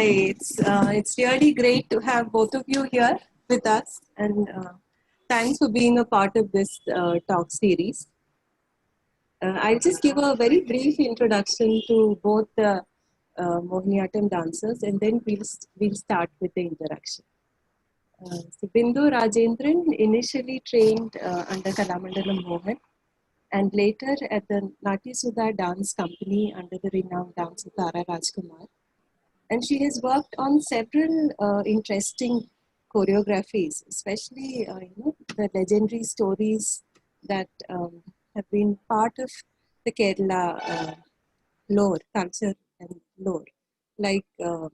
It's really great to have both of you here with us, and thanks for being a part of this talk series. I'll just give a very brief introduction to both the Mohiniyattam dancers, and then we'll start with the interaction. So Bindu Rajendran initially trained under Kalamandalam Mohan, and later at the Natya Sudha Dance Company under the renowned dancer Tara Rajkumar. And she has worked on several interesting choreographies, especially the legendary stories that have been part of the Kerala lore, culture and lore, like the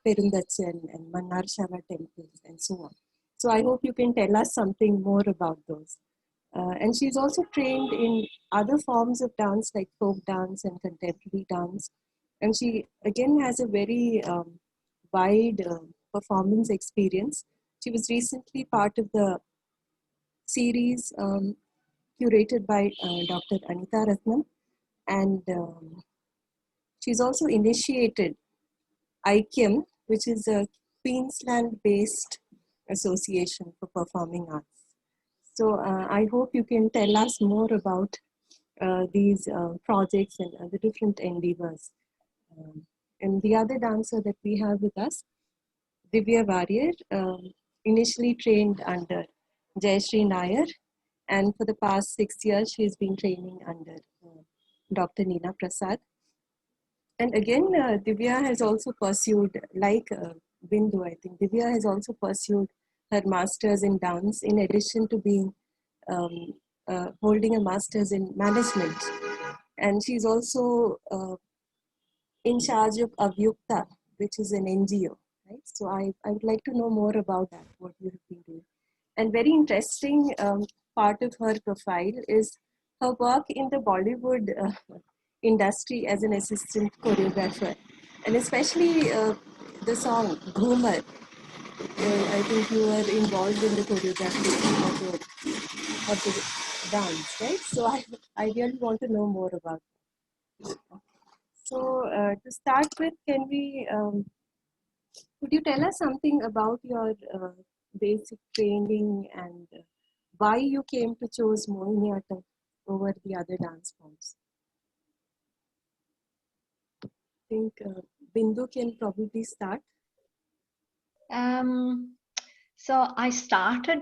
Perundachan and Mannarshala temples and so on. So I hope you can tell us something more about those. And she's also trained in other forms of dance like folk dance and contemporary dance. And she again has a very wide performance experience. She was recently part of the series curated by Dr. Anita Ratnam. And she's also initiated IKEM, which is a Queensland-based association for performing arts. So I hope you can tell us more about these projects and the different endeavors. And the other dancer that we have with us, Divya Warrior, initially trained under Jayashree Nair, and for the past 6 years, she's been training under Dr. Neena Prasad. And again, Divya has also pursued, like Bindu, I think, Divya has also pursued her master's in dance in addition to being holding a master's in management. And she's also in charge of Avyukta, which is an NGO, right? So I would like to know more about that, what you have been doing. And very interesting part of her profile is her work in the Bollywood industry as an assistant choreographer. And especially the song Ghumar. I think you were involved in the choreography of the dance, right? So I really want to know more about that. So to start with, could you tell us something about your basic training and why you came to choose Mohiniyattam over the other dance forms? I think Bindu can probably start. So I started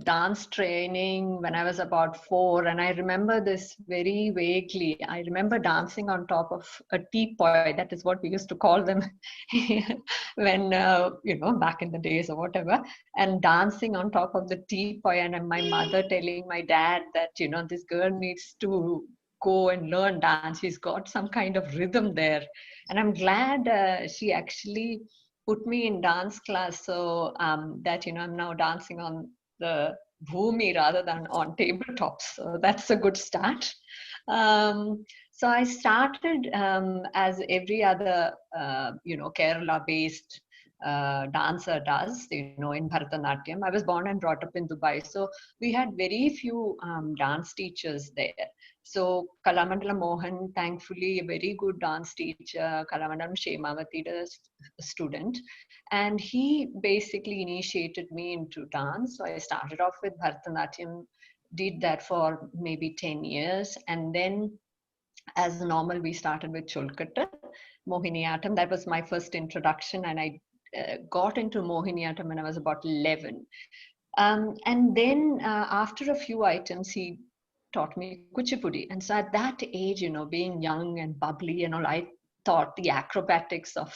dance training when I was about 4, and I remember this very vaguely. I remember dancing on top of a teapoy. That is what we used to call them when, back in the days or whatever, and dancing on top of the teapoy, and my mother telling my dad that, this girl needs to go and learn dance. She's got some kind of rhythm there. And I'm glad she actually put me in dance class so that I'm now dancing on the bhumi rather than on tabletops. So that's a good start. So I started as every other Kerala-based dancer does, in Bharatanatyam. I was born and brought up in Dubai, so we had very few dance teachers there. So Kalamandalam Mohan, thankfully, a very good dance teacher, Kalamandalam Shemavati, the student, and he basically initiated me into dance. So I started off with Bharatanatyam, did that for maybe 10 years, and then as normal, we started with Cholkatta, Mohiniyattam. That was my first introduction, and I got into Mohiniyattam when I was about 11. And then after a few items, he taught me Kuchipudi. And so at that age, being young and bubbly and all, I thought the acrobatics of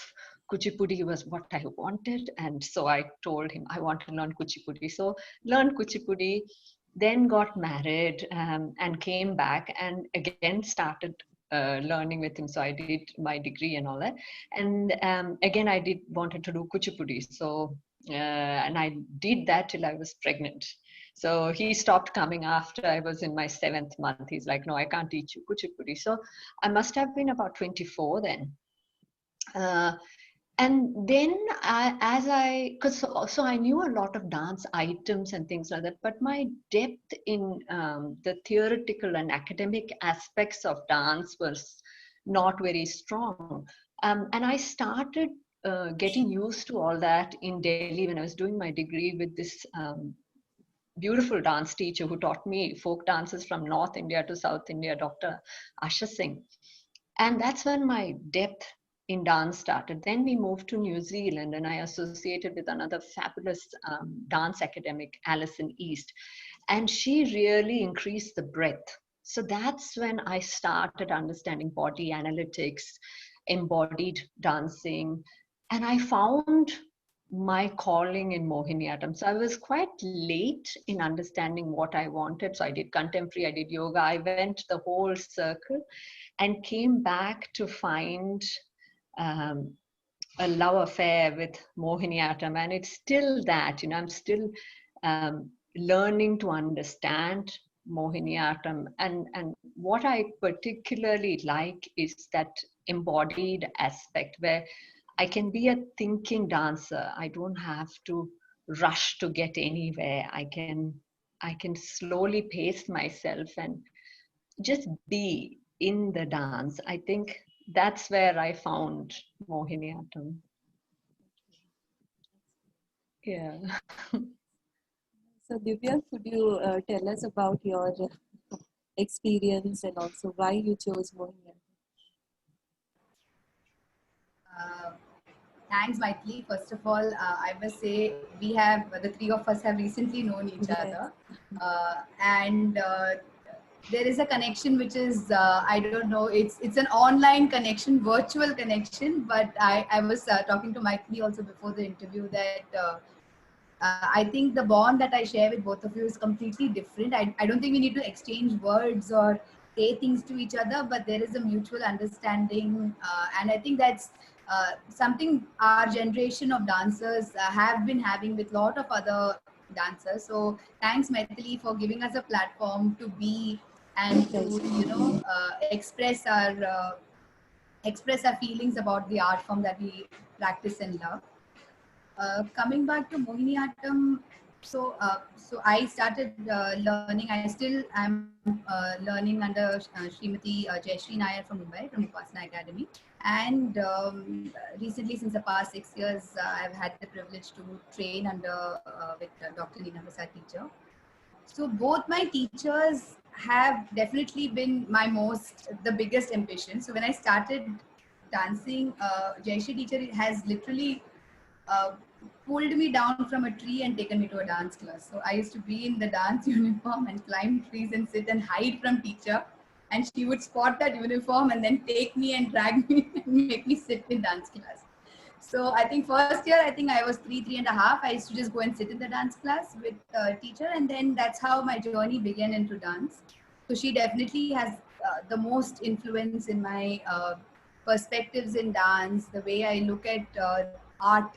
Kuchipudi was what I wanted. And so I told him, I want to learn Kuchipudi. So learned Kuchipudi, then got married and came back and again started learning with him. So I did my degree and all that. And again, I wanted to do Kuchipudi. So, and I did that till I was pregnant. So he stopped coming after I was in my 7th month. He's like, no, I can't teach you Kuchipudi. So I must have been about 24 then. And then so I knew a lot of dance items and things like that, but my depth in the theoretical and academic aspects of dance was not very strong. And I started getting used to all that in Delhi when I was doing my degree with this beautiful dance teacher who taught me folk dances from North India to South India, Dr. Asha Singh. And that's when my depth in dance started. Then we moved to New Zealand and I associated with another fabulous dance academic, Alison East. And she really increased the breadth. So that's when I started understanding body analytics, embodied dancing, and I found my calling in Mohiniyattam. So I was quite late in understanding what I wanted. So I did contemporary, I did yoga, I went the whole circle and came back to find um, a love affair with Mohiniyattam. And it's still that, I'm still learning to understand Mohiniyattam. And what I particularly like is that embodied aspect where I can be a thinking dancer. I don't have to rush to get anywhere. I can slowly pace myself and just be in the dance. I think that's where I found Mohiniyattam. Yeah. So Divya, could you tell us about your experience and also why you chose Mohiniyattam? Thanks, Maitli. First of all, I must say the three of us have recently known each Yes. other. And there is a connection which is, I don't know, it's an online connection, virtual connection. But I was talking to Maitli also before the interview that I think the bond that I share with both of you is completely different. I don't think we need to exchange words or say things to each other, but there is a mutual understanding. And I think that's something our generation of dancers have been having with a lot of other dancers. So thanks, Maithili, for giving us a platform to be and to, express our feelings about the art form that we practice and love. Coming back to Mohiniyattam, so I started learning. I still am learning under Srimati Jayashree Nair from Mumbai, from Upasana Academy. And recently, since the past 6 years, I've had the privilege to train under with Dr. Neena Prasad teacher. So both my teachers have definitely been the biggest ambition. So when I started dancing, Jayashree teacher has literally uh, pulled me down from a tree and taken me to a dance class. So I used to be in the dance uniform and climb trees and sit and hide from teacher. And she would spot that uniform and then take me and drag me and make me sit in dance class. So I think first year, I think I was 3.5. I used to just go and sit in the dance class with a teacher. And then that's how my journey began into dance. So she definitely has the most influence in my perspectives in dance, the way I look at art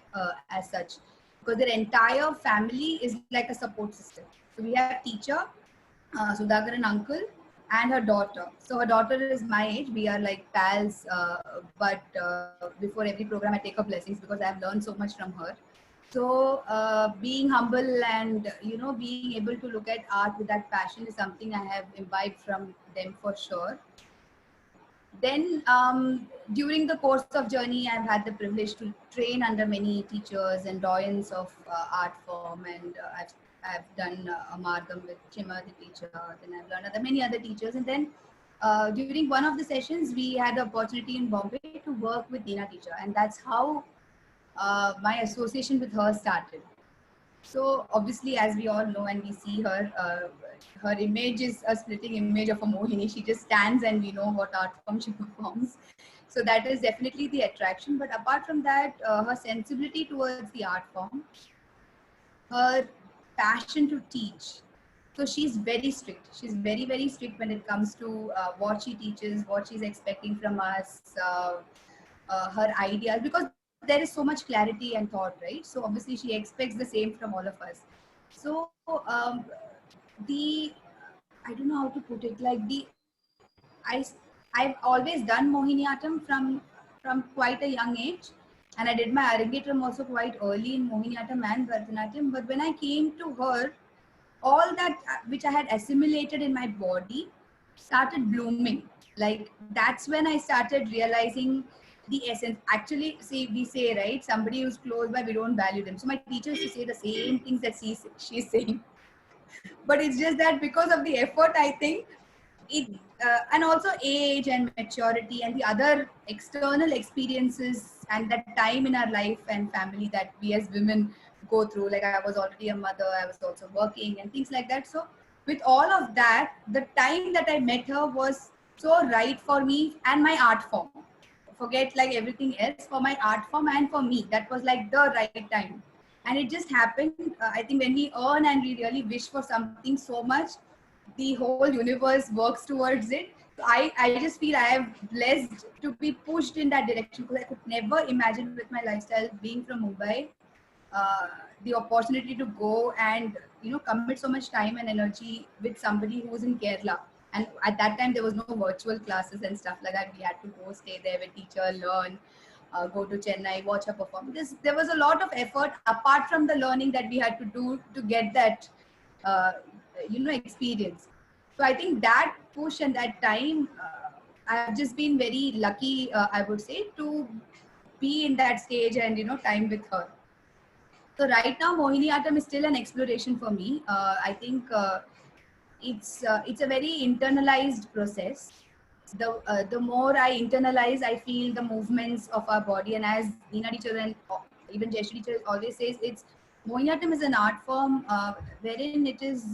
as such, because their entire family is like a support system. So we have teacher, Sudhakaran uncle, and her daughter. So her daughter is my age. We are like pals, but before every program I take her blessings because I've learned so much from her. So being humble and being able to look at art with that passion is something I have imbibed from them for sure. Then during the course of journey, I've had the privilege to train under many teachers and doyens of art form, and I've done Amargam with Chima, the teacher. Then I've learned many other teachers, and then during one of the sessions, we had the opportunity in Bombay to work with Neena teacher, and that's how my association with her started. So obviously, as we all know and we see her, her image is a splitting image of a Mohini. She just stands and we know what art form she performs. So that is definitely the attraction. But apart from that, her sensibility towards the art form, her passion to teach. So she's very strict. She's very, very strict when it comes to what she teaches, what she's expecting from us, her ideas, because there is so much clarity and thought, right? So obviously she expects the same from all of us. So I don't know how to put it, like I've always done Mohiniyattam from quite a young age, and I did my Arangetram also quite early in Mohiniyattam and Bharatanatyam. But when I came to her, all that which I had assimilated in my body started blooming. Like that's when I started realizing the essence. Actually, see, we say, right, somebody who's close by, we don't value them. So my teacher used to say the same things that she's saying. But it's just that because of the effort, I think it, and also age and maturity and the other external experiences and that time in our life and family that we as women go through. Like I was already a mother, I was also working and things like that. So with all of that, the time that I met her was so right for me and my art form. Forget like everything else, for my art form and for me, that was like the right time. And it just happened. I think when we earn and we really wish for something so much, the whole universe works towards it. So I just feel I am blessed to be pushed in that direction, because I could never imagine with my lifestyle being from Mumbai, uh, the opportunity to go and commit so much time and energy with somebody who's in Kerala. And at that time there was no virtual classes and stuff like that. We had to go stay there with teacher, learn, go to Chennai, watch her perform. There was a lot of effort apart from the learning that we had to do to get that uh, experience. So I think that push and that time, I've just been very lucky, I would say, to be in that stage and time with her. So right now, Mohiniyattam is still an exploration for me. I think it's a very internalized process. The more I internalize, I feel the movements of our body. And as Neena teacher and even Jayashree teacher always says, it's Mohiniyattam is an art form wherein it is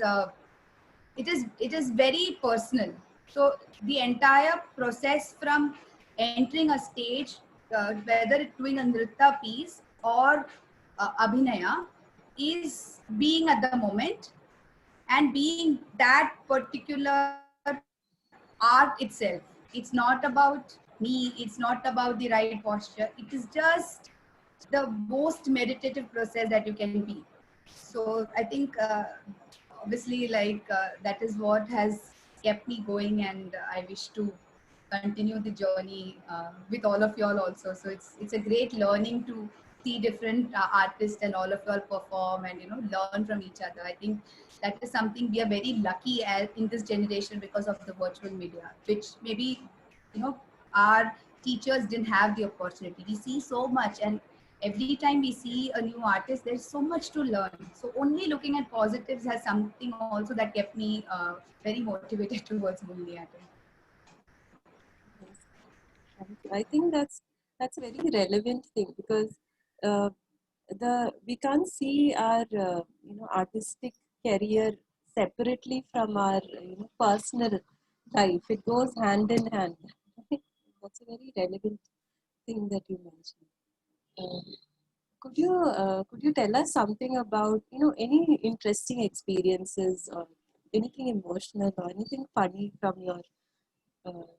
very personal. So the entire process from entering a stage, whether it's doing a nritta piece or abhinaya, is being at the moment and being that particular art itself. It's not about me, it's not about the right posture, it is just the most meditative process that you can be. So I think obviously that is what has kept me going, and I wish to continue the journey with all of y'all also. So it's a great learning to see different artists and all of y'all perform and learn from each other. I think that is something we are very lucky as in this generation because of the virtual media, which maybe our teachers didn't have the opportunity. We see so much, and every time we see a new artist, there's so much to learn. So only looking at positives has something also that kept me very motivated towards Mohiniyattam. Yes. Thank you. I think that's a very relevant thing, because uh, we can't see our artistic career separately from our personal life. It goes hand in hand. That's a very relevant thing that you mentioned. Uh, could you tell us something about any interesting experiences or anything emotional or anything funny from your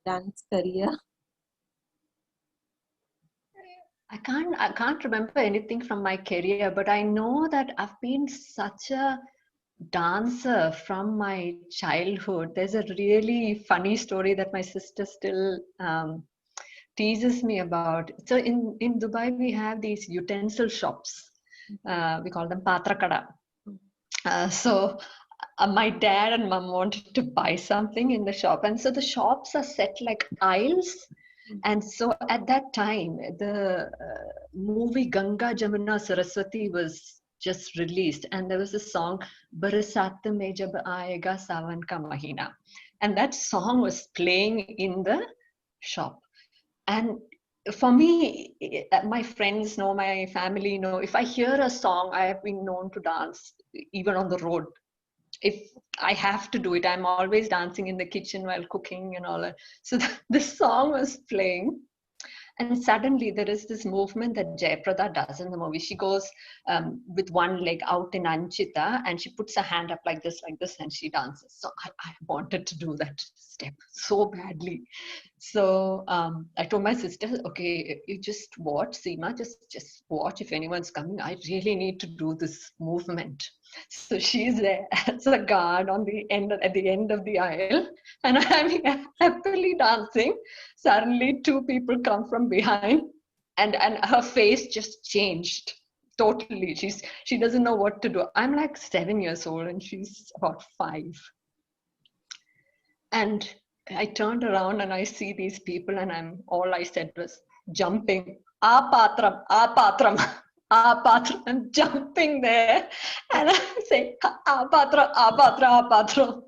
dance career? I can't remember anything from my career, but I know that I've been such a dancer from my childhood. There's a really funny story that my sister still teases me about. So in Dubai, we have these utensil shops. We call them patrakada. So my dad and mom wanted to buy something in the shop, and so the shops are set like aisles. And so at that time, the movie Ganga Jamuna Saraswati was just released, and there was a song "Barasat Mein Jab Aayega Sawan Ka Mahina," and that song was playing in the shop. And for me, my friends know, my family know, if I hear a song, I have been known to dance even on the road. If I have to do it, I'm always dancing in the kitchen while cooking and all that. So this song was playing, and suddenly there is this movement that Jayaprada does in the movie. She goes with one leg out in Anchita, and she puts her hand up like this, and she dances. So I wanted to do that step so badly. So I told my sister, okay, you just watch, Seema, just watch if anyone's coming. I really need to do this movement. So she's there as a guard at the end of the aisle, and I'm happily dancing. Suddenly, two people come from behind, and her face just changed totally. She doesn't know what to do. I'm like 7 years old, and she's about 5. And I turned around and I see these people, and all I said was, jumping, apatram, apatram, apatram, and jumping there, and I'm saying apatra, apatra, apatra.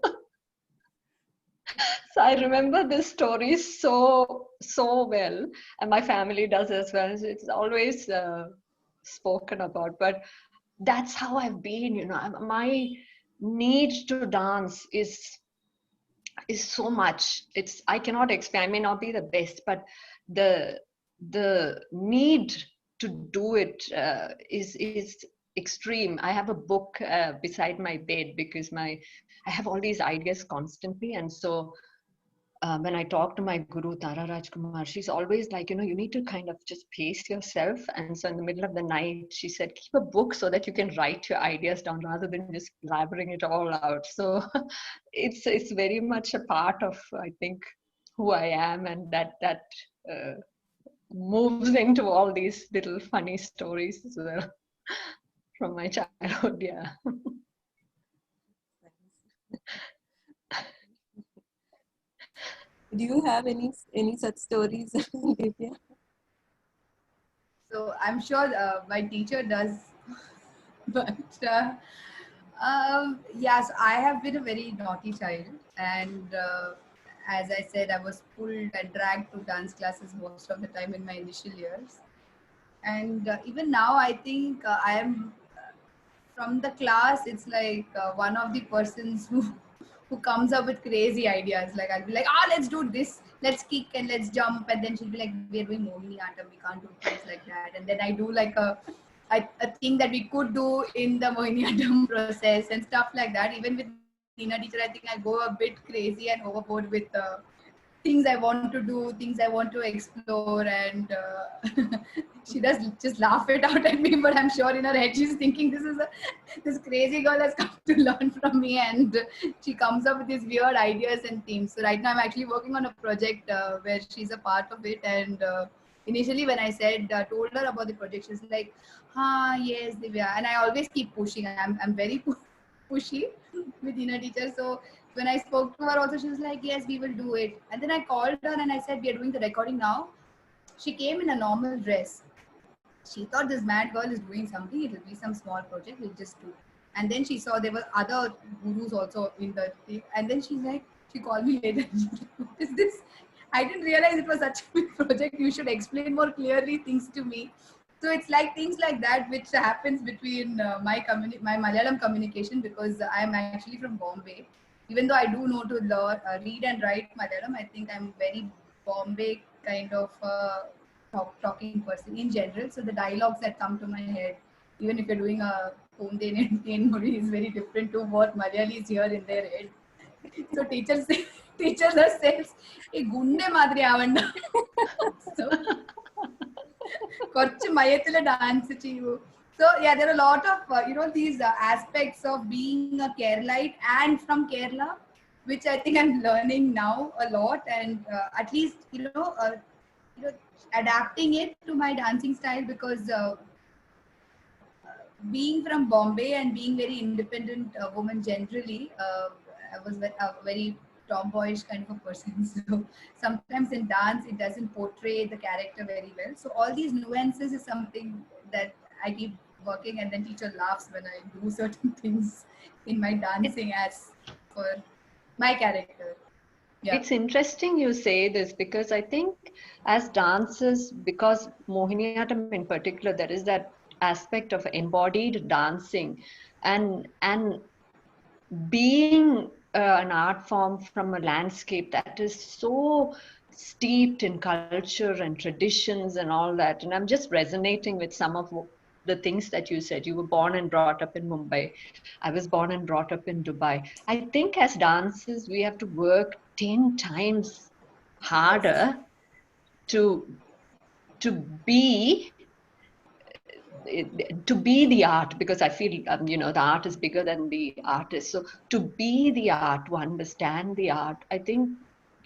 So I remember this story so well, and my family does as well. So it's always spoken about, but that's how I've been. My need to dance is so much. I cannot explain. I may not be the best, but the need to do it is extreme. I have a book beside my bed because I have all these ideas constantly, and so when I talk to my guru, Tara Rajkumar, she's always like, you need to kind of just pace yourself. And so in the middle of the night, she said, keep a book so that you can write your ideas down rather than just blabbering it all out. So it's very much a part of, I think, who I am, and that uh, moves into all these little funny stories as well from my childhood. Yeah. Do you have any such stories, Divya? So I'm sure my teacher does, but yes, I have been a very naughty child, and as I said, I was pulled and dragged to dance classes most of the time in my initial years. And even now, I think I am from the class. It's like one of the persons who comes up with crazy ideas. Like I'll be like, let's do this, let's kick and let's jump, and then she'll be like, we're doing Mohiniyattam, we can't do things like that. And then I do like a thing that we could do in the Mohiniyattam process and stuff like that. Even with Nina teacher, I think I go a bit crazy and overboard with things I want to do, things I want to explore, and she does just laugh it out at me. But I'm sure in her head she's thinking, this crazy girl has come to learn from me, and she comes up with these weird ideas and themes. So right now I'm actually working on a project where she's a part of it, and initially when I told her about the project, she's like, yes, Divya, and I always keep pushing. I'm very pushy with inner teacher. So when I spoke to her also, she was like, yes, we will do it. And then I called her and I said, we are doing the recording now. She came in a normal dress. She thought this mad girl is doing something. It will be some small project. We'll just do. And then she saw there were other gurus also in the thing. And then she's like, she called me later. What is this? I didn't realize it was such a big project. You should explain more clearly things to me. So it's like things like that which happens between my Malayalam communication, because I'm actually from Bombay. Even though I do know to read and write Malayalam, I think I'm very Bombay kind of talking person in general. So the dialogues that come to my head, even if you're doing a Ponde in Muri, is very different to what Malayalis hear in their head. So teachers themselves, a gunde madri avanda. So കുറച്ച് മയത്തില് dance ചെയ്യൂ. So yeah, there are a lot of these aspects of being a Keralite and from Kerala, which I think I'm learning now a lot, and at least adapting it to my dancing style, because being from Bombay and being very independent woman generally, I was a very tomboyish kind of a person. So sometimes in dance, it doesn't portray the character very well. So all these nuances is something that I keep working, and then teacher laughs when I do certain things in my dancing as for my character. Yeah. It's interesting you say this, because I think as dancers, because Mohiniyattam in particular, there is that aspect of embodied dancing, and being an art form from a landscape that is so steeped in culture and traditions and all that. And I'm just resonating with some of the things that you said. You were born and brought up in Mumbai. I was born and brought up in Dubai. I think as dancers, we have to work 10 times harder to be the art, because I feel the art is bigger than the artist. So to be the art, to understand the art, I think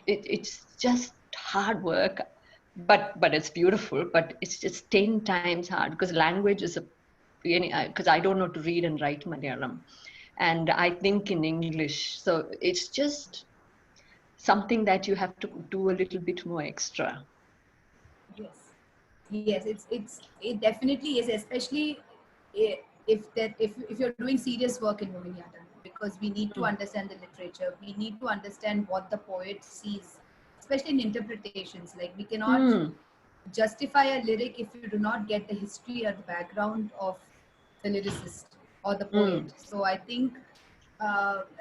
it's just hard work, but it's beautiful. But it's just 10 times hard, because language is because I don't know to read and write Malayalam, and I think in English. So it's just something that you have to do a little bit more extra. Yes. Yes, it definitely is, especially if you're doing serious work in Mohiniyattam, because we need to understand the literature, we need to understand what the poet sees, especially in interpretations. Like we cannot justify a lyric if you do not get the history or the background of the lyricist or the poet. So I think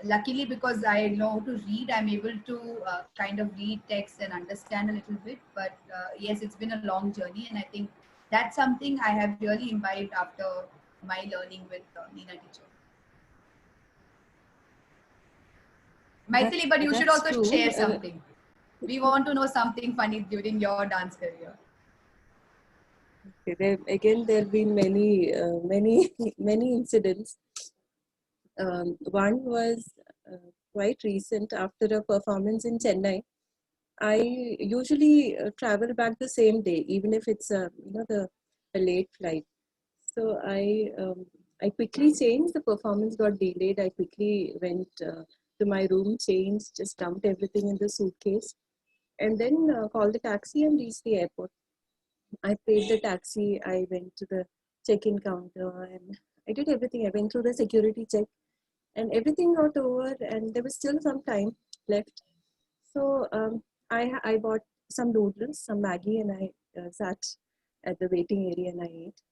luckily, because I know to read, I'm able to kind of read text and understand a little bit. But yes, it's been a long journey, and I think that's something I have really imbibed after my learning with Neena teacher. Maithili, but you should That's also true. share something. We want to know something funny during your dance career. Okay, there have been many incidents. One was quite recent after a performance in Chennai. I usually travel back the same day, even if it's a late flight. So I quickly changed. The performance got delayed. I quickly went to my room, changed, just dumped everything in the suitcase, and then called the taxi and reached the airport. I paid the taxi. I went to the check-in counter and I did everything. I went through the security check and everything got over, and there was still some time left. So I bought some noodles, some Maggie, and I sat at the waiting area and I ate.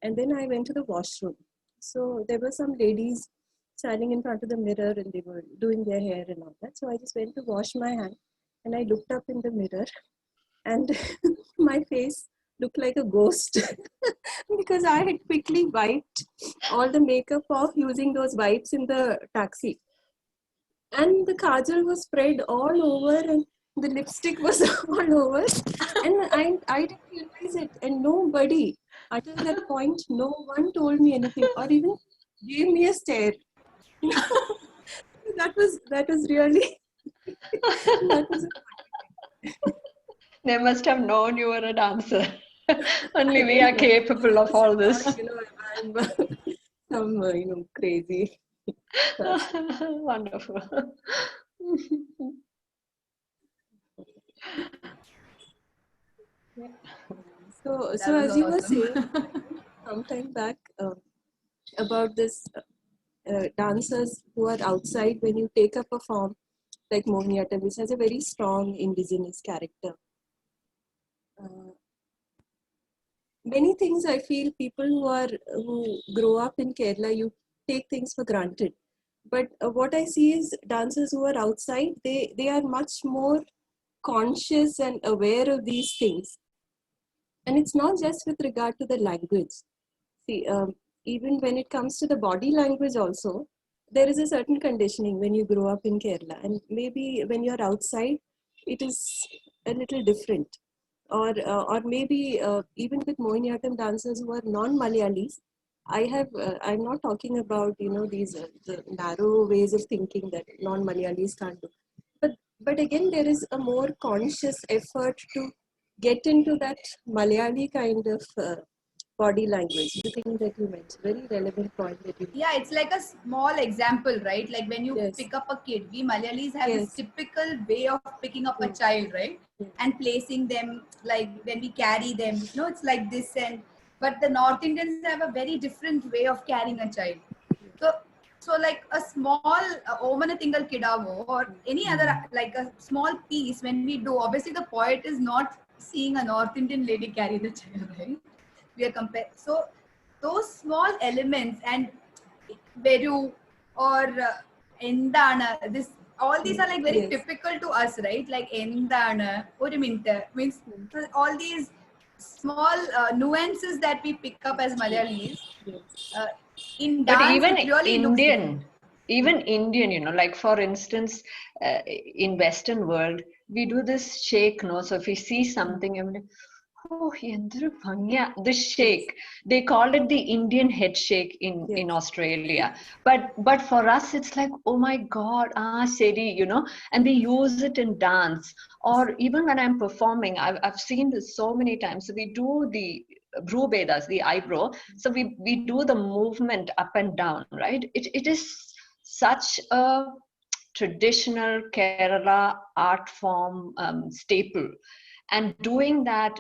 And then I went to the washroom. So there were some ladies standing in front of the mirror and they were doing their hair and all that. So I just went to wash my hand and I looked up in the mirror and my face looked like a ghost because I had quickly wiped all the makeup off using those wipes in the taxi. And the kajal was spread all over and the lipstick was all over. And I didn't realize it. And nobody, until that point, no one told me anything or even gave me a stare. that was really, that was They must have known you were a dancer. Only I we don't are know. capable of all this. I'm some, crazy stuff. Wonderful. So That as was you were awesome. saying sometime back about this dancers who are outside when you take up a form like Mohiniyattam, which has a very strong indigenous character. Uh, Many things I feel people who grow up in Kerala, you take things for granted. But what I see is dancers who are outside, they are much more conscious and aware of these things. And it's not just with regard to the language. See, even when it comes to the body language also, there is a certain conditioning when you grow up in Kerala. And maybe when you're outside, it is a little different. Or maybe even with Mohiniyattam dancers who are non-Malayalis, I'm not talking about, these the narrow ways of thinking that non-Malayalis can't do. But again, there is a more conscious effort to get into that Malayali kind of body language. The thing that you mentioned, very relevant point that you mentioned. Yeah, it's like a small example, right? Like when you Yes. pick up a kid, we Malayalis have this Yes. typical way of picking up a child, right? And placing them, like when we carry them, it's like this. And but the North Indians have a very different way of carrying a child. So so like a small omana tingal kidavo or any other like a small piece when we do, obviously the poet is not seeing a North Indian lady carry the child, right? We are compared. So those small elements and veru or endana, this all these are like very Yes. typical to us, right? Like endana, oru minute means all these small nuances that we pick up as Malayalis. Yes. In But dance, it really looks different. Even Indian, like for instance, in Western world, we do this shake, no? So if we see something, I'm like, oh, എന്തൊരു ഭംഗിയാ, this shake. They call it the Indian head shake in Australia. But for us, it's like, oh my God, sheri, and we use it in dance. Or even when I'm performing, I've seen this so many times. So we do the Bhrubedas, the eyebrow. So we do the movement up and down, right? It is such a traditional Kerala art form staple. And doing that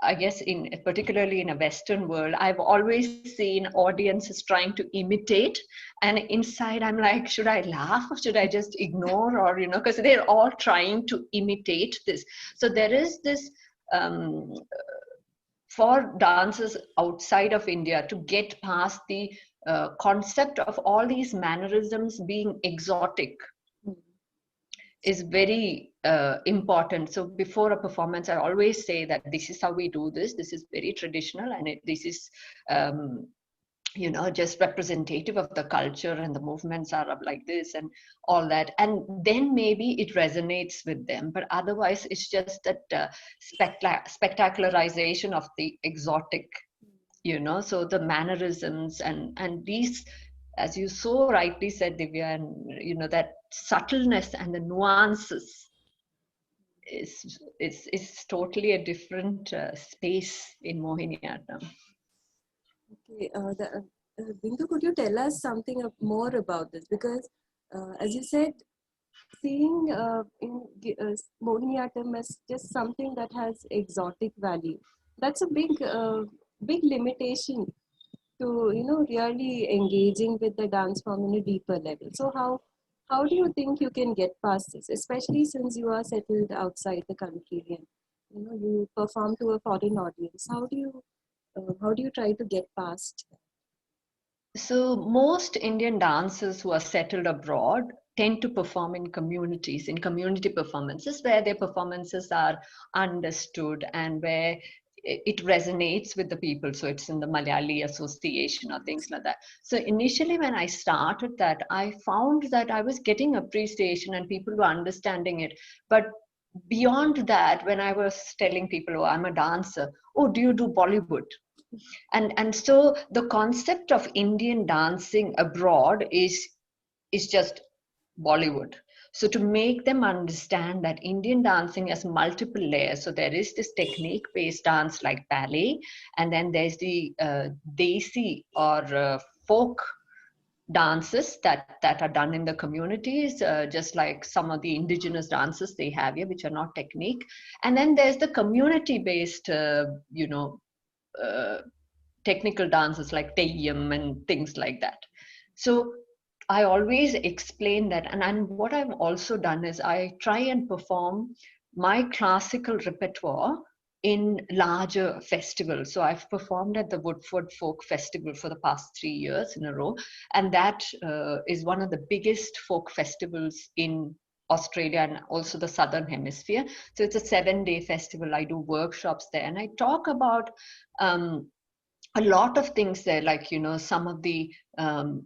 I guess particularly in a Western world, I've always seen audiences trying to imitate, and inside I'm like, should I laugh or should I just ignore, or because they're all trying to imitate this. So there is this for dancers outside of India to get past the concept of all these mannerisms being exotic is very important. So before a performance, I always say that this is how we do this. This is very traditional, and this is, just representative of the culture, and the movements are up like this and all that. And then maybe it resonates with them. But otherwise, it's just that spectacularization of the exotic, so the mannerisms and these, as you so rightly said, Divya, and that subtleness and the nuances is totally a different space in Mohiniyattam. Okay, Bindu, could you tell us something more about this? Because as you said, seeing in Mohiniyattam as just something that has exotic value, that's a big limitation to really engaging with the dance form in a deeper level. So how do you think you can get past this, especially since you are settled outside the country and you perform to a foreign audience? How do you try to get past that? So most Indian dancers who are settled abroad tend to perform in communities, in community performances, where their performances are understood and where it resonates with the people. So it's in the Malayali Association or things like that. So initially when I started that, I found that I was getting appreciation and people were understanding it. But beyond that, when I was telling people, oh, I'm a dancer, oh, do you do Bollywood? And so the concept of Indian dancing abroad is just Bollywood. So to make them understand that Indian dancing has multiple layers. So there is this technique-based dance like ballet, and then there's the desi or folk dances that are done in the communities, just like some of the indigenous dances they have here, which are not technique. And then there's the community-based, technical dances like Teyyam and things like that. So I always explain that. And what I've also done is I try and perform my classical repertoire in larger festivals. So I've performed at the Woodford Folk Festival for the past 3 years in a row. And that is one of the biggest folk festivals in Australia and also the Southern Hemisphere. So it's a 7-day festival. I do workshops there and I talk about a lot of things there, like some of the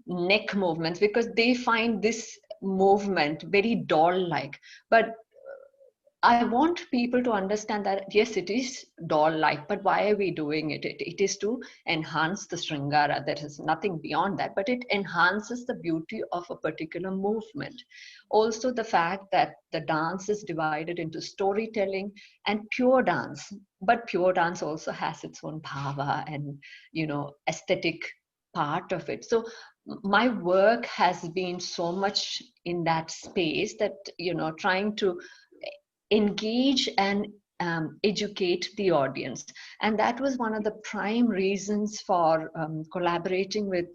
neck movements, because they find this movement very doll like. But I want people to understand that yes, it is doll like, but why are we doing it? It is to enhance the Sringara. There is nothing beyond that, but it enhances the beauty of a particular movement. Also the fact that the dance is divided into storytelling and pure dance, but pure dance also has its own bhava and aesthetic part of it. So my work has been so much in that space that trying to engage and educate the audience. And that was one of the prime reasons for collaborating with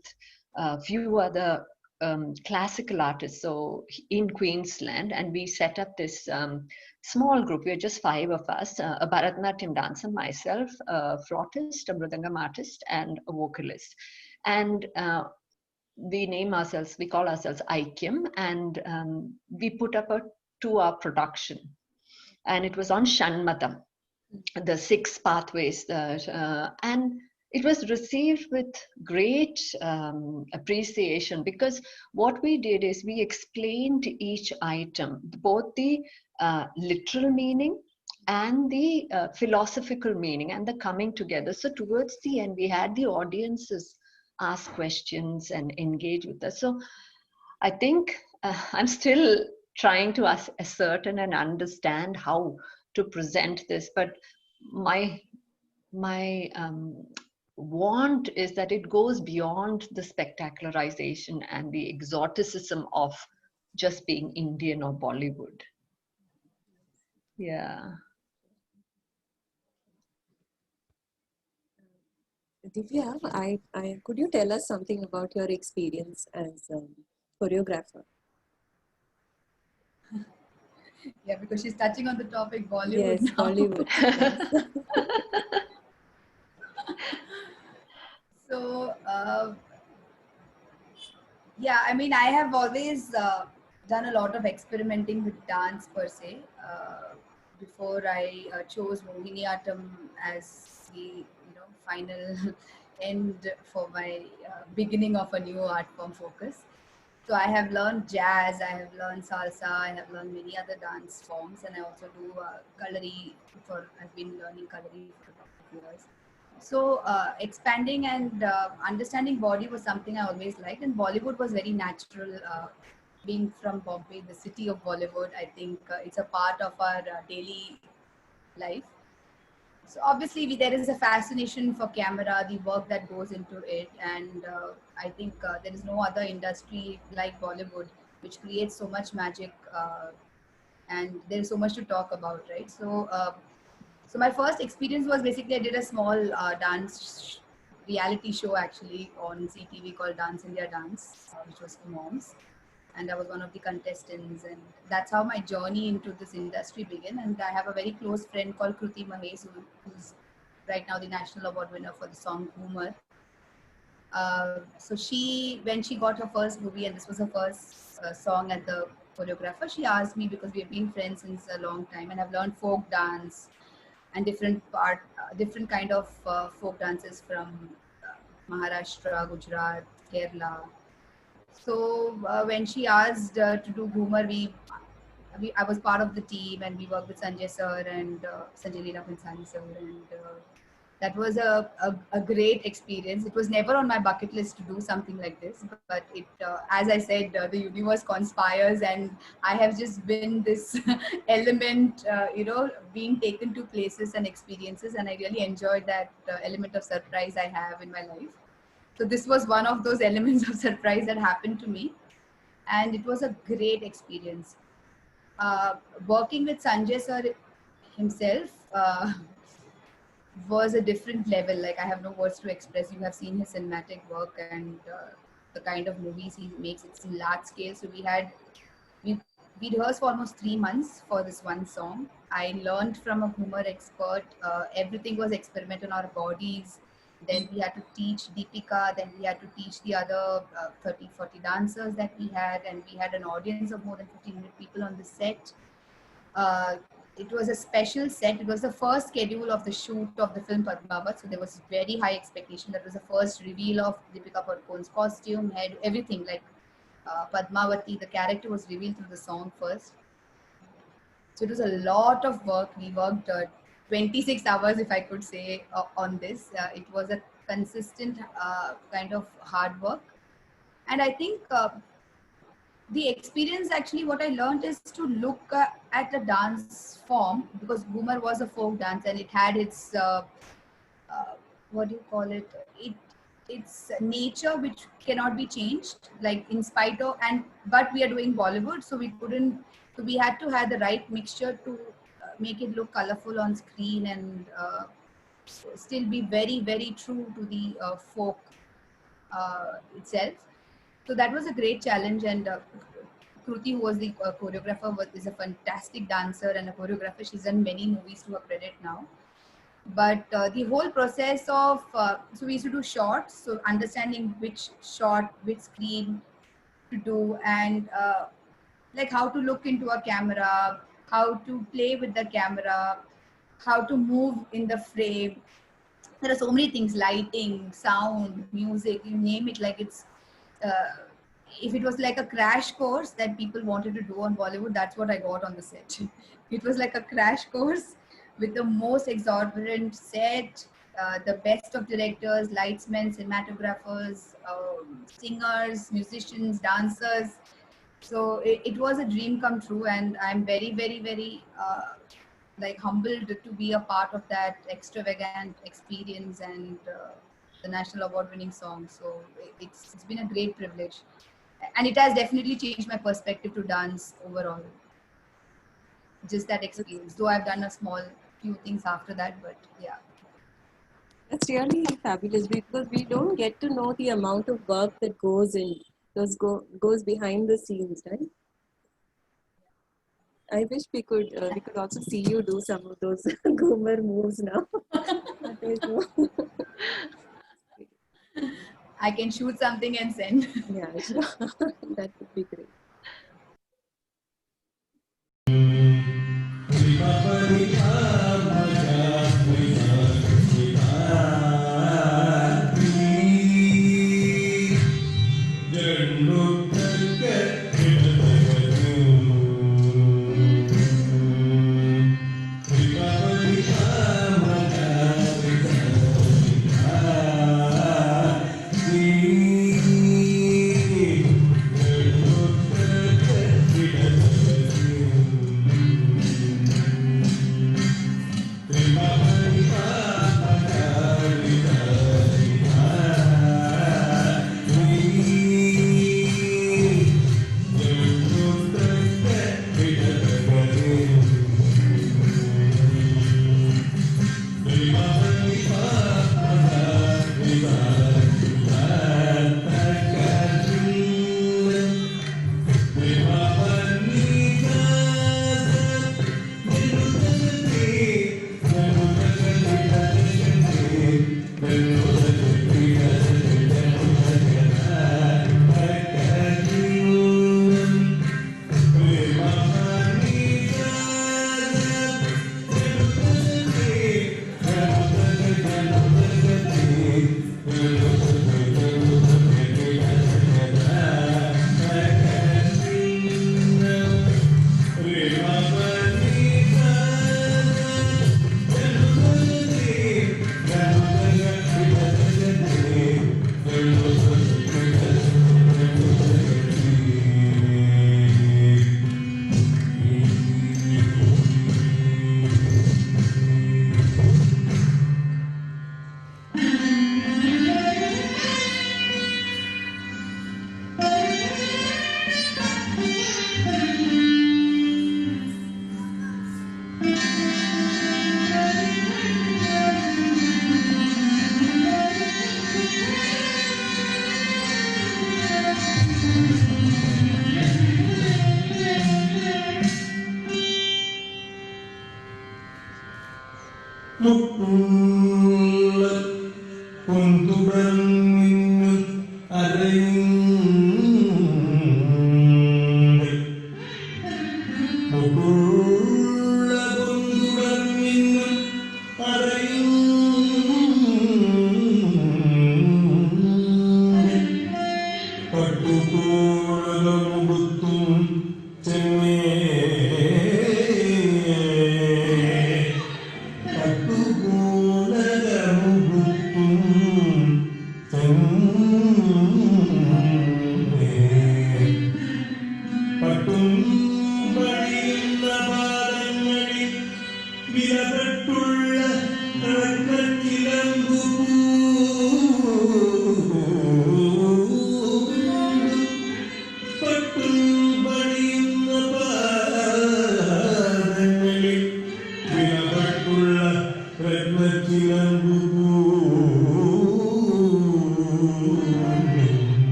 a few other classical artists so in Queensland, and we set up this small group. We're just 5 of us, a Bharatanatyam dancer, myself, a flautist, a mridangam artist, and a vocalist. And we call ourselves Aikyam, and we put up a 2-hour production. And it was on Shanmatam, the 6 pathways. And it was received with great appreciation, because what we did is we explained each item, both the literal meaning and the philosophical meaning and the coming together. So towards the end, we had the audiences ask questions and engage with us. So I think I'm still trying to ascertain and understand how to present this, but my want is that it goes beyond the spectacularization and the exoticism of just being Indian or Bollywood. Yeah. Divya, could you tell us something about your experience as a choreographer? Yeah, because she's touching on the topic Bollywood Yes, now. Bollywood. Yes. So, yeah, I mean, I have always done a lot of experimenting with dance per se. Before I chose Mohiniyattam as the final end for my beginning of a new art form focus. So I have learned jazz, I have learned salsa, I have learned many other dance forms, and I also do Kalari. I've been learning Kalari for a couple of years. So expanding and understanding body was something I always liked, and Bollywood was very natural. Being from Bombay, the city of Bollywood, I think it's a part of our daily life. So obviously, there is a fascination for camera, the work that goes into it, and I think there is no other industry like Bollywood which creates so much magic, and there is so much to talk about, right? So my first experience was basically I did a small reality show actually on CTV called Dance India Dance, which was for moms, and I was one of the contestants, and that's how my journey into this industry began. And I have a very close friend called Kruti Mahes, who's right now the national award winner for the song Boomer. So when she got her first movie, and this was her first song as the choreographer, she asked me, because we have been friends since a long time, and I've learned folk dance and different kind of folk dances from Maharashtra, Gujarat, Kerala. So when she asked to do Boomer, I was part of the team, and we worked with Sanjay sir and Sanjay Leela Bhansali sir, and that was a great experience. It was never on my bucket list to do something like this, but as I said, the universe conspires, and I have just been this element, being taken to places and experiences, and I really enjoyed that element of surprise I have in my life. So this was one of those elements of surprise that happened to me, and it was a great experience. Working with Sanjay sir himself was a different level. Like, I have no words to express. You have seen his cinematic work, and the kind of movies he makes. It's in large scale. So we we rehearsed for almost 3 months for this one song. I learned from a humor expert. Everything was experiment on our bodies. Then we had to teach Deepika. Then we had to teach the other 30, 40 dancers that we had. And we had an audience of more than 1,500 people on the set. Uh, it was a special set. It was the first schedule of the shoot of the film Padmavat. So there was very high expectation. That was the first reveal of Deepika Padukone's costume, head, everything. Like Padmavati, the character was revealed through the song first. So it was a lot of work. We worked 26 hours, if I could say, on this. It was a consistent kind of hard work. And I think the experience, actually, what I learned is to look at a dance form, because Boomer was a folk dance and it had its, what do you call it? Its nature, which cannot be changed, like in spite of, but we are doing Bollywood, so we had to have the right mixture to make it look colorful on screen, and still be very, very true to the folk itself. So that was a great challenge, and Kruti, who was the choreographer, is a fantastic dancer and a choreographer. She's done many movies to her credit now. But the whole process of, so we used to do shots, so understanding which shot, which screen to do, and like how to look into a camera, how to play with the camera, how to move in the frame. There are so many things: lighting, sound, music, you name it. Like, it's uh, if it was like a crash course that people wanted to do on Bollywood, that's what I got on the set. It was like a crash course with the most exorbitant set, the best of directors, lightsmen, cinematographers, singers, musicians, dancers. So it was a dream come true, and I'm very, very, very like humbled to be a part of that extravagant experience, and the national award winning song. So it's been a great privilege, and it has definitely changed my perspective to dance overall. Just that experience, though I've done a small few things after that, but yeah. That's really fabulous because we don't get to know the amount of work that goes behind the scenes, right? I wish we could also see you do some of those Goomer moves now. But there's no. I can shoot something and send. Yeah, sure. That would be great.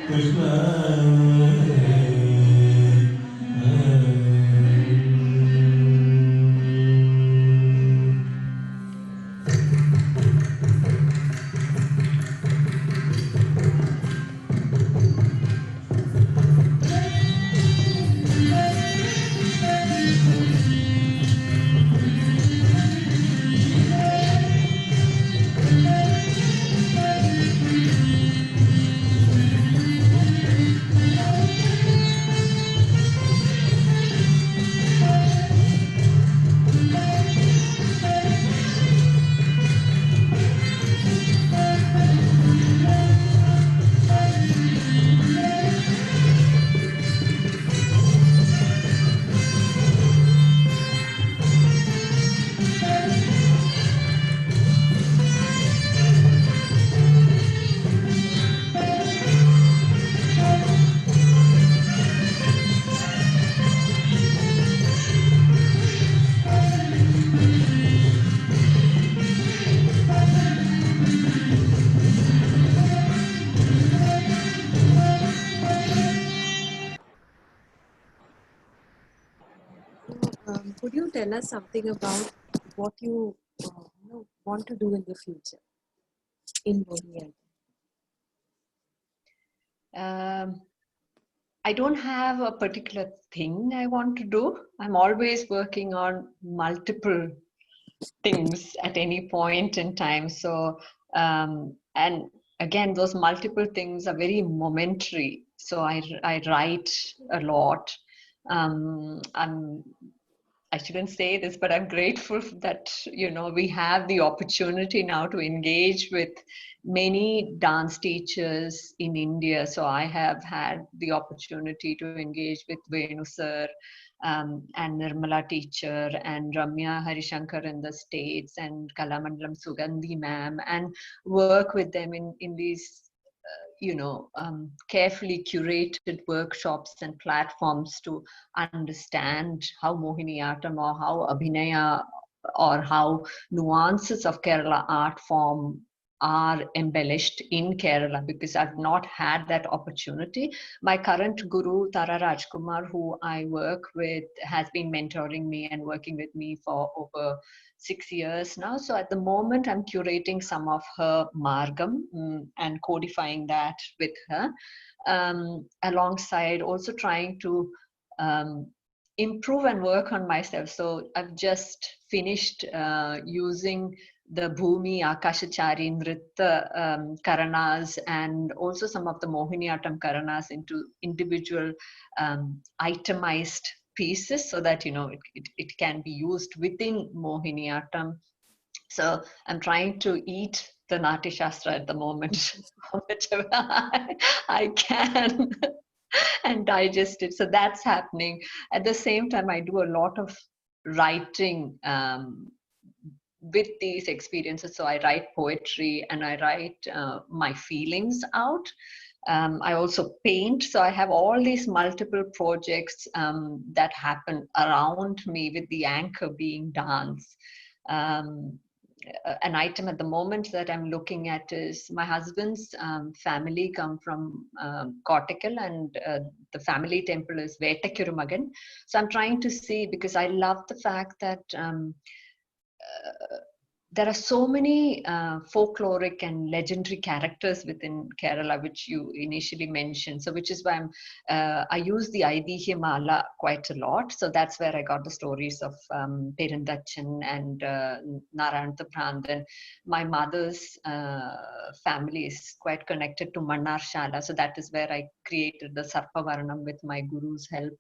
Krishna tell us something about what you, want to do in the future in Mohiniyattam? I don't have a particular thing I want to do. I'm always working on multiple things at any point in time. So, and again, those multiple things are very momentary. So I write a lot. I shouldn't say this, but I'm grateful that, we have the opportunity now to engage with many dance teachers in India. So I have had the opportunity to engage with Venu sir, and Nirmala teacher, and Ramya Harishankar in the States, and Kalamandalam Sugandhi ma'am, and work with them in these carefully curated workshops and platforms to understand how Mohiniyattam or how Abhinaya or how nuances of Kerala art form are embellished in Kerala, because I've not had that opportunity. My current guru, Tara Rajkumar, who I work with, has been mentoring me and working with me for over 6 years now. So at the moment, I'm curating some of her Margam, and codifying that with her, alongside also trying to improve and work on myself. So I've just finished using the Bhumi Akashachari Nritta Karanas, and also some of the Mohiniyattam Karanas into individual itemized pieces, so that it can be used within Mohiniyattam. So I'm trying to eat the Natya Shastra at the moment, whichever I can, and digest it. So that's happening. At the same time, I do a lot of writing with these experiences. So I write poetry, and I write my feelings out. I also paint. So I have all these multiple projects that happen around me, with the anchor being dance. An item at the moment that I'm looking at is my husband's family come from Kottakkal, and the family temple is Vettakirumagan. So I'm trying to see, because I love the fact that there are so many folkloric and legendary characters within Kerala, which you initially mentioned. So, which is why I use the Aidihya Mala quite a lot. So that's where I got the stories of Perundachan and Narayanatha Prandan. My mother's family is quite connected to Mannar Shala. So that is where I created the Sarpavarnam with my guru's help.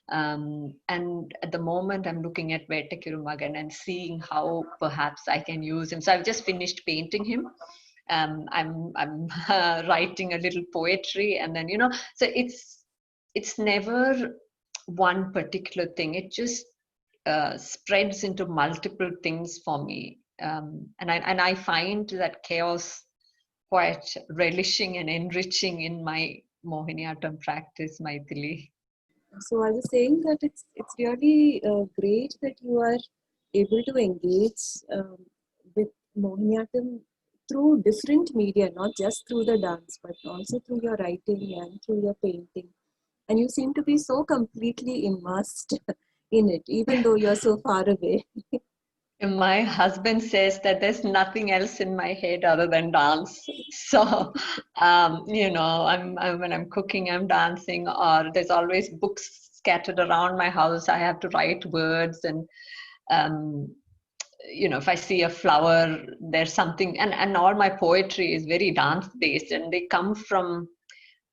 And at the moment, I'm looking at Vettakirumagan and seeing how perhaps I can use him. So I've just finished painting him. I'm writing a little poetry, and then so it's never one particular thing. It just spreads into multiple things for me, and I find that chaos quite relishing and enriching in my Mohiniyattam practice, Maithili. So I was saying that it's really great that you are able to engage with Mohiniyattam through different media, not just through the dance, but also through your writing and through your painting. And you seem to be so completely immersed in it, even though you're so far away. My husband says that there's nothing else in my head other than dance. So, when I'm cooking, I'm dancing, or there's always books scattered around my house. I have to write words, and if I see a flower, there's something, and all my poetry is very dance based, and they come from.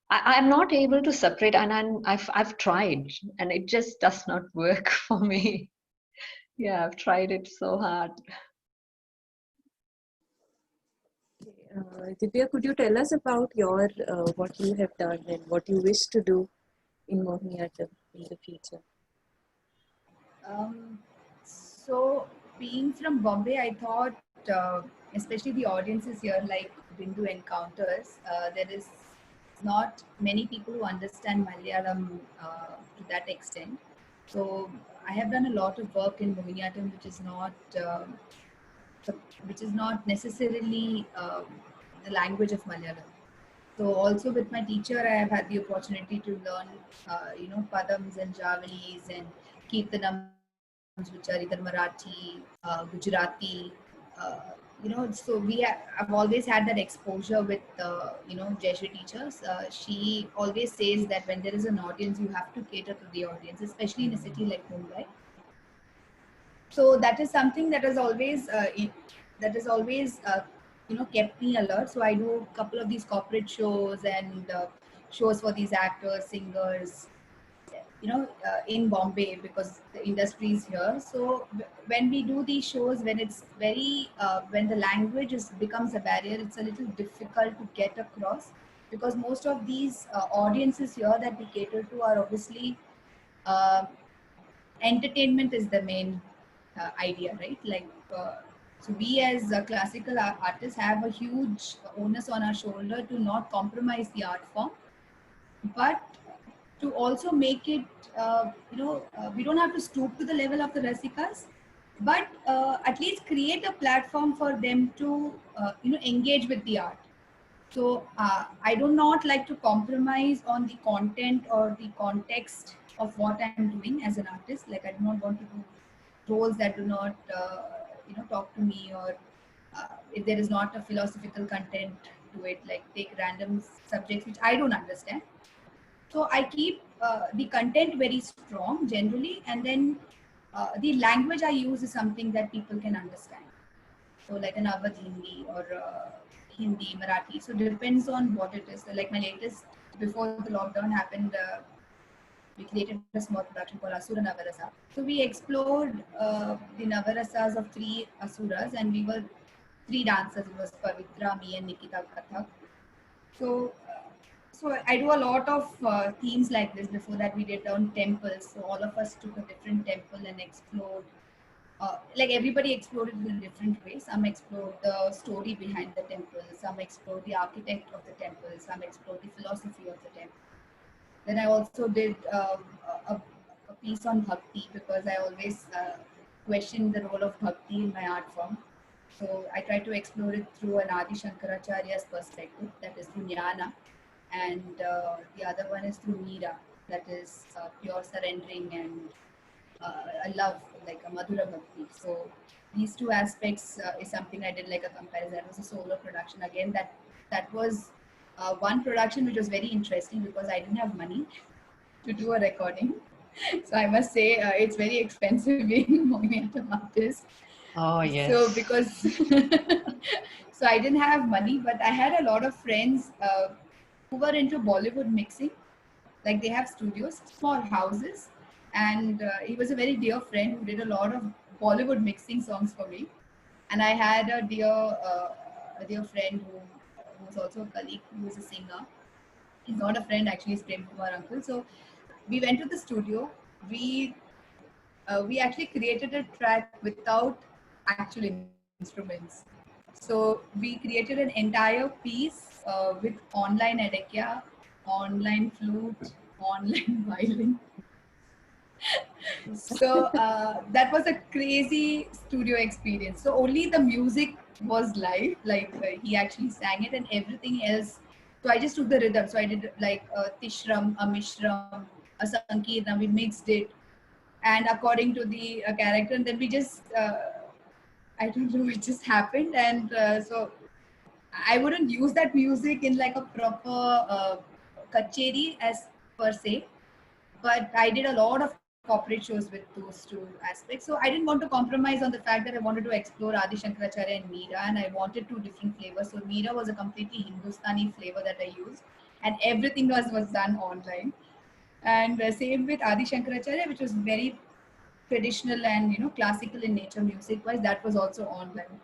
I'm not able to separate, and I've tried, and it just does not work for me. Yeah, I've tried it so hard. Divya, could you tell us about your what you have done and what you wish to do in Mohiniyattam in the future? So being from Bombay, I thought, especially the audiences here, like Bindu Encounters, there is not many people who understand Malayalam to that extent. So I have done a lot of work in Mohiniyattam, which is not necessarily the language of Malayalam. So also with my teacher, I have had the opportunity to learn, padams and javalis and kirtanam which are either Marathi, Gujarati, so I've always had that exposure with, Jesuit teachers. She always says that when there is an audience, you have to cater to the audience, especially in a city like Mumbai. So that is something that has always, kept me alert. So I do a couple of these corporate shows and shows for these actors, singers, in Bombay, because the industry is here. So when we do these shows, when it's when the language becomes a barrier, it's a little difficult to get across, because most of these audiences here that we cater to are obviously, uh, entertainment is the main idea, right? So we as classical artists have a huge onus on our shoulder to not compromise the art form, but to also make it, we don't have to stoop to the level of the Rasikas, but at least create a platform for them to, engage with the art. So I do not like to compromise on the content or the context of what I'm doing as an artist. Like, I do not want to do roles that do not, talk to me, or if there is not a philosophical content to it, like take random subjects which I don't understand. So I keep the content very strong generally, and then the language I use is something that people can understand. So like an Awadh Hindi or Hindi, Marathi. So depends on what it is. So like my latest, before the lockdown happened, we created a small production called Asura Navarasa. So we explored the Navarasas of three Asuras, and we were three dancers. It was Pavitra, me, and Nikita Kathak. So, so I do a lot of themes like this. Before that, we did on temples. So all of us took a different temple and explored. Like everybody explored it in a different way. Some explored the story behind the temple. Some explored the architect of the temple. Some explored the philosophy of the temple. Then I also did a piece on bhakti, because I always question the role of bhakti in my art form. So I try to explore it through an Adi Shankaracharya's perspective, that is through jnana, and the other one is through Meera, that is pure surrendering and a love, like a Madhura Bhakti. So these two aspects is something I did, like a comparison. That was a solo production. Again, that was one production which was very interesting, because I didn't have money to do a recording. So I must say it's very expensive being a Mohiniyattam artist. Oh, yes. So because so I didn't have money, but I had a lot of friends who were into Bollywood mixing. Like they have studios, small houses, and he was a very dear friend who did a lot of Bollywood mixing songs for me. And I had a dear friend who was also a colleague, who was a singer. He's not a friend actually, he's Prem Kumar uncle. So we went to the studio. We actually created a track without actual instruments. So we created an entire piece with online edekya, online flute, online violin. So that was a crazy studio experience. So only the music was live, like he actually sang it, and everything else. So I just took the rhythm. So I did like a Tishram, a Mishram, a Sankirtan. We mixed it, and according to the character, and then we just I don't know, it just happened. And so I wouldn't use that music in like a proper kacheri as per se, but I did a lot of corporate shows with those two aspects. So I didn't want to compromise on the fact that I wanted to explore Adi Shankaracharya and Meera, and I wanted two different flavors. So Meera was a completely Hindustani flavor that I used, and everything was done online. And same with Adi Shankaracharya, which was very traditional and classical in nature music wise, that was also online.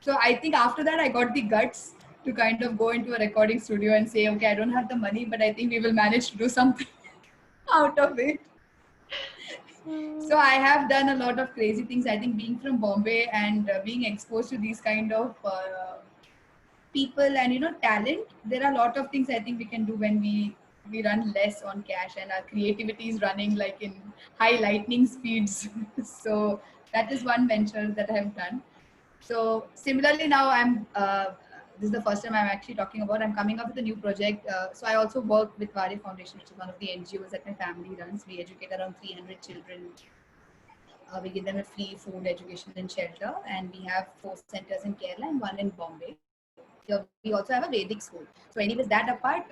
So I think after that I got the guts to kind of go into a recording studio and say, okay, I don't have the money, but I think we will manage to do something out of it. So I have done a lot of crazy things. I think being from Bombay and being exposed to these kind of people and talent, there are a lot of things I think we can do when we run less on cash and our creativity is running like in high lightning speeds. So that is one venture that I have done. So similarly now this is the first time I'm actually talking about, I'm coming up with a new project. So I also work with Varya Foundation, which is one of the NGOs that my family runs. We educate around 300 children We give them a free food, education, and shelter. And we have 4 centers in Kerala and 1 in Bombay. Here we also have a Vedic school. So anyways, that apart,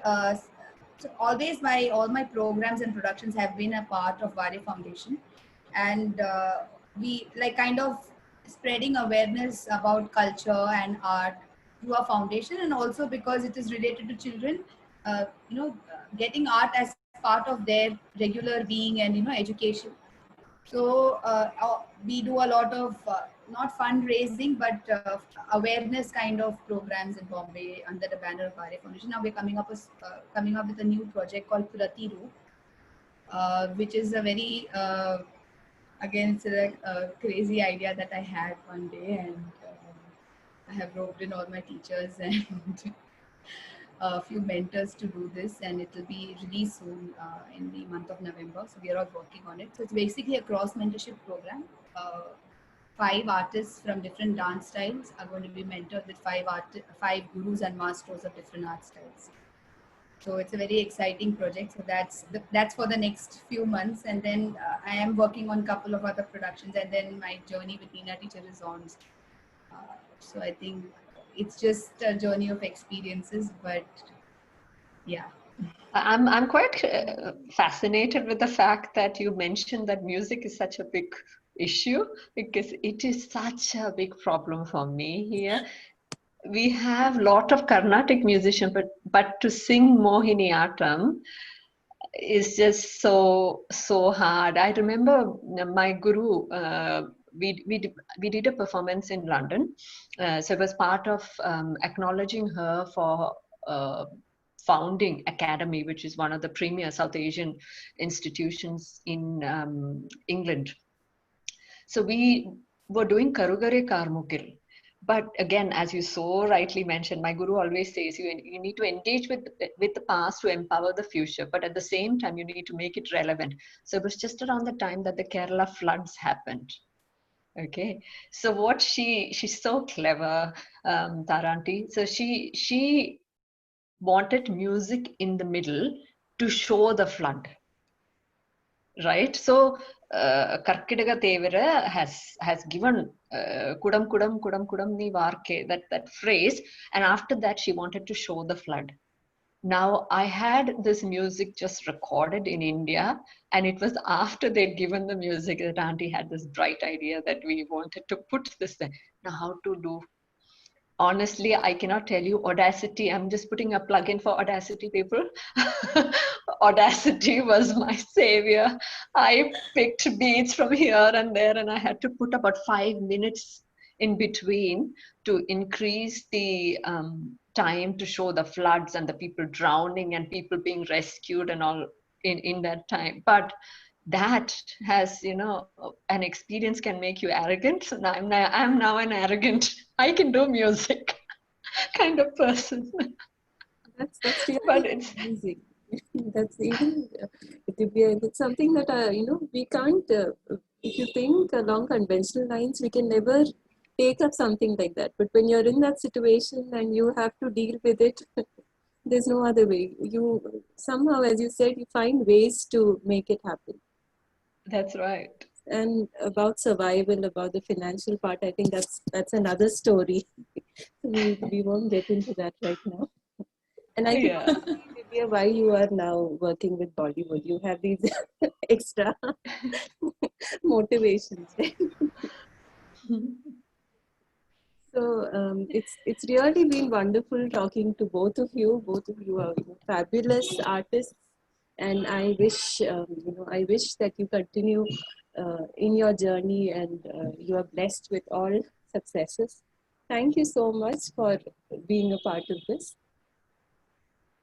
so always all my programs and productions have been a part of Varya Foundation, and we like kind of spreading awareness about culture and art through our foundation, and also because it is related to children, getting art as part of their regular being and education. So we do a lot of not fundraising but awareness kind of programs in Bombay under the banner of Varya Foundation. Now we're coming up with a new project called Pratiru, which is a very again it's a crazy idea that I had one day, and I have roped in all my teachers and a few mentors to do this, and it will be released soon in the month of November. So we are all working on it. So it's basically a cross mentorship program. 5 artists from different dance styles are going to be mentored with 5 gurus and masters of different art styles. So it's a very exciting project. So that's for the next few months, and then I am working on a couple of other productions, and then my journey with Neena Teacher is on. So I think it's just a journey of experiences, but yeah. I'm quite fascinated with the fact that you mentioned that music is such a big issue, because it is such a big problem for me here. We have a lot of Carnatic musicians, but to sing Mohiniyattam is just so hard. I remember my guru. We did a performance in London, so it was part of acknowledging her for founding Academy, which is one of the premier South Asian institutions in England. So we were doing Karugare Karmukil. But again, as you so rightly mentioned, my guru always says you need to engage with the past to empower the future, but at the same time, you need to make it relevant. So it was just around the time that the Kerala floods happened. Okay, so what she's so clever, Taranti. So she wanted music in the middle to show the flood. Right, so Karkidaga Tevara has given Kudam Kudam Kudam Kudam Ni Varke, that phrase, and after that she wanted to show the flood. Now I had this music just recorded in India, and it was after they'd given the music that Auntie had this bright idea that we wanted to put this there. Now how to do? Honestly, I cannot tell you. Audacity, I'm just putting a plug in for Audacity, people. Audacity was my savior. I picked beats from here and there, and I had to put about 5 minutes in between to increase the time to show the floods and the people drowning and people being rescued and all in that time. But that has, an experience can make you arrogant. So now I'm now an arrogant, I can do music kind of person. That's really But it's amazing. That's even it's something that we can't. If you think along conventional lines, we can never take up something like that. But when you're in that situation and you have to deal with it, there's no other way. You somehow, as you said, you find ways to make it happen. That's right. And about survival, about the financial part, I think that's another story. we won't get into that right now. And I think Divya, why you are now working with Bollywood, you have these extra motivations. So it's really been wonderful talking to both of you. Both of you are fabulous artists, and I wish I wish that you continue in your journey, and you are blessed with all successes. Thank you so much for being a part of this.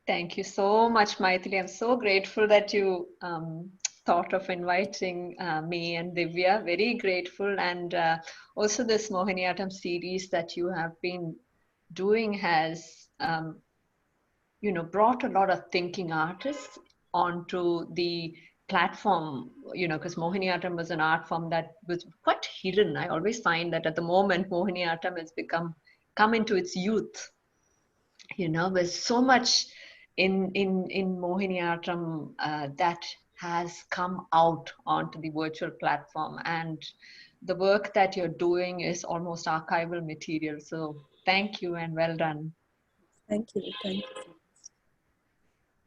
Thank you so much, Maithili. I'm so grateful that you thought of inviting me and Divya. Very grateful. And also this Mohiniyattam series that you have been doing has, brought a lot of thinking artists onto the platform, because Mohiniyattam was an art form that was quite hidden. I always find that at the moment, Mohiniyattam has come into its youth. There's so much in Mohiniyattam that has come out onto the virtual platform, and the work that you're doing is almost archival material. So thank you and well done. Thank you. Thank you.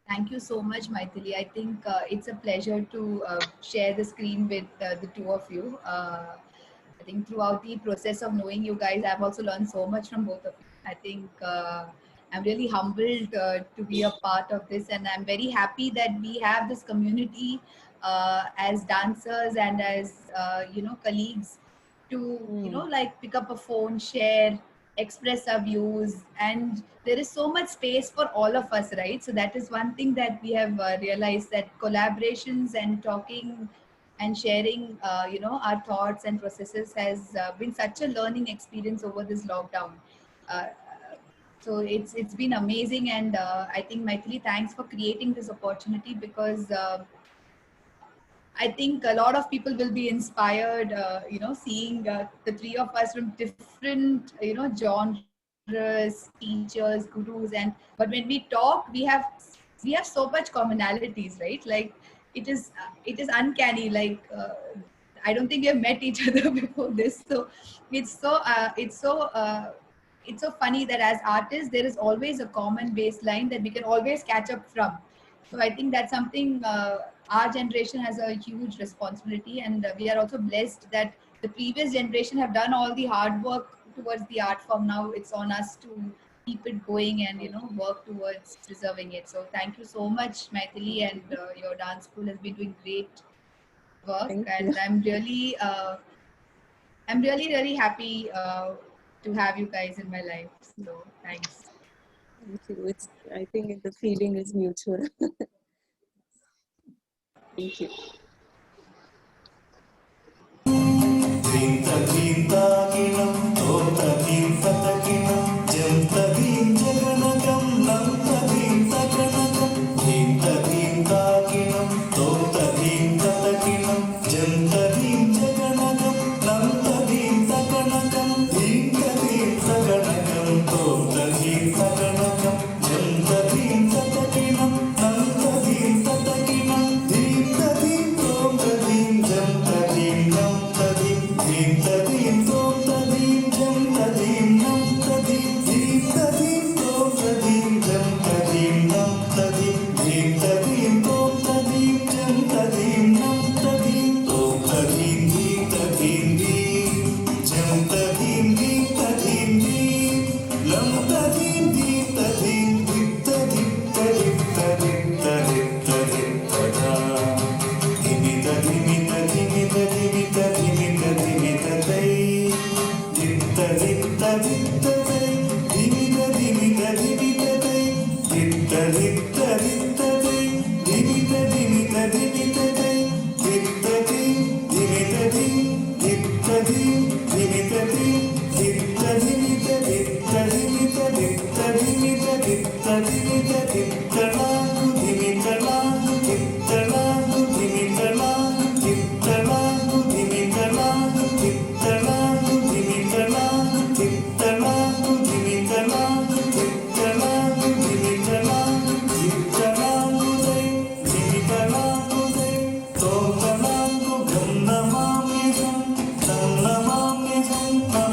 Thank you so much, Maithili. I think it's a pleasure to share the screen with the two of you. I think throughout the process of knowing you guys, I've also learned so much from both of you. I think I'm really humbled to be a part of this, and I'm very happy that we have this community as dancers and as colleagues to like pick up a phone, share, express our views, and there is so much space for all of us, right? So that is one thing that we have realized, that collaborations and talking and sharing our thoughts and processes has been such a learning experience over this lockdown. uh, so it's been amazing, and I think, Maithili, thanks for creating this opportunity, because I think a lot of people will be inspired, seeing the three of us from different, genres, teachers, gurus, but when we talk, we have so much commonalities, right? Like it is uncanny. Like I don't think we have met each other before this, so it's so funny that as artists there is always a common baseline that we can always catch up from. So I think that's something our generation has a huge responsibility, and we are also blessed that the previous generation have done all the hard work towards the art form. Now it's on us to keep it going and work towards preserving it. So thank you so much, Maithili, and your dance school has been doing great work, and I'm really happy to have you guys in my life. So thanks. Thank you. I think the feeling is mutual. Thank you. Namaste.